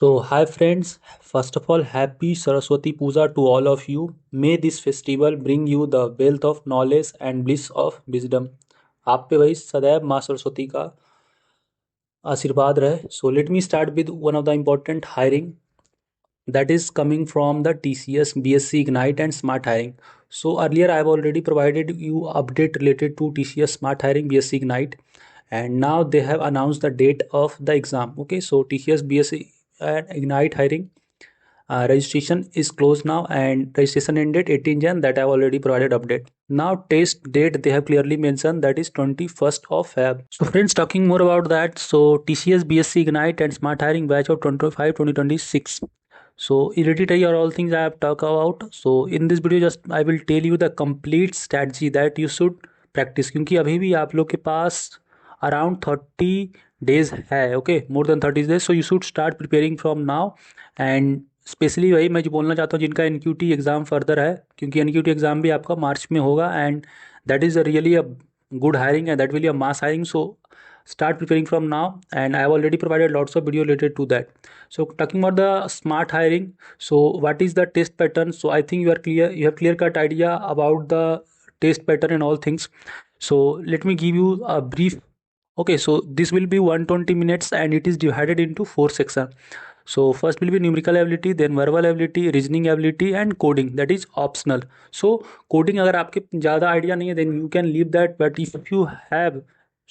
So, hi friends, first of all, happy Saraswati Puja to all of you. May this festival bring you the wealth of knowledge and bliss of wisdom. आप पे भाई सदैव माँ सरस्वती का आशीर्वाद रहे. So, let me start with one of the important hiring that is coming from the TCS BSc Ignite and Smart Hiring. So, earlier I have already provided you update related to TCS Smart Hiring BSc Ignite, and now they have announced the date of the exam. Okay, so TCS BSc and Ignite hiring registration is closed now, and registration ended 18 Jan. That I have already provided update. Now test date they have clearly mentioned, that is 21st of Feb. So friends, talking more about that, so TCS BSc Ignite and Smart Hiring batch of 2025-2026. So hereditary are all things I have talked about. So in this video just I will tell you the complete strategy that you should practice, क्योंकि अभी भी आप लोग के पास around 30 days है. Okay, more than 30 days, so you should start preparing from now. And specially वही मैं जो बोलना चाहता हूँ जिनका एनक्यूटी एग्ज़ाम फर्दर है, क्योंकि एनक्यूटी एग्ज़ाम भी आपका मार्च में होगा, and that is really a good hiring and that will a mass hiring. So start preparing from now, and I have already provided lots of video related to that. So talking about the smart hiring, so what is the test pattern? So I think you have clear cut idea about the test pattern and all things. So let me give you a brief. Okay, so this will be 120 minutes and it is divided into 4 sections. So first will be numerical ability, then verbal ability, reasoning ability and coding, that is optional. So coding अगर आपके ज़्यादा idea नहीं है then you can leave that, but if you have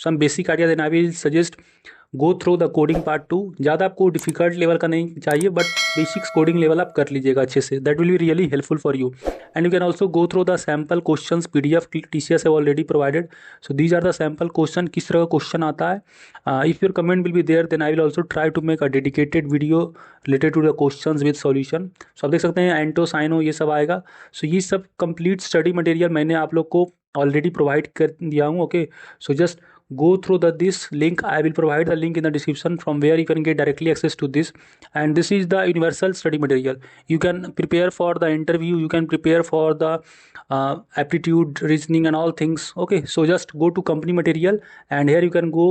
some basic idea then I will suggest go through the coding part two. ज़्यादा आपको difficult level का नहीं चाहिए, बट बेसिक्स कोडिंग लेवल आप कर लीजिएगा अच्छे से. That will be really helpful for you. And you can also go through the sample questions PDF TCS have already provided. So these are the sample question, किस तरह का question आता है. If your comment will be there then I will also try to make a dedicated video related to the question with solution. So आप देख सकते हैं एंटो cyano ये सब आएगा. सो ये सब कंप्लीट स्टडी मटेरियल मैंने आप लोग को ऑलरेडी प्रोवाइड कर दिया हूँ. Okay, so just go through this link. I will provide the link in the description from where you can get directly access to this. And this is the universal study material. You can prepare for the interview, you can prepare for the aptitude, reasoning and all things. Okay, so just go to company material, and here you can go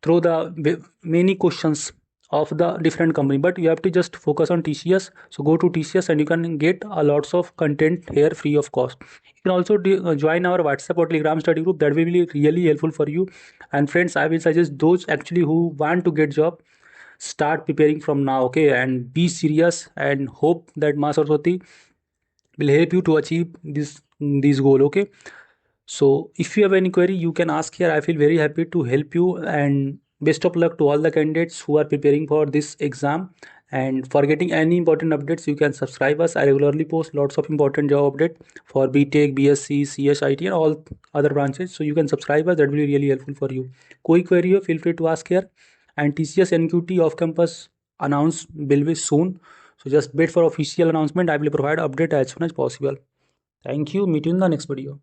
through the many questions of the different company, but you have to just focus on TCS. So go to TCS and you can get a lots of content here free of cost. You can also join our WhatsApp or Telegram study group. That will be really helpful for you. And friends, I will suggest those actually who want to get job, start preparing from now. Okay, and be serious and hope that Ma Saraswati will help you to achieve this goal. Okay, so if you have any query you can ask here. I feel very happy to help you, and best of luck to all the candidates who are preparing for this exam. And for getting any important updates you can subscribe us. I regularly post lots of important job update for BTech, BSc, CS, IT and all other branches, so you can subscribe us. That will be really helpful for you. कोई query हो feel free to ask here. And TCS NQT off campus announce will be soon, so just wait for official announcement. I will provide update as soon as possible. Thank you, meet you in the next video.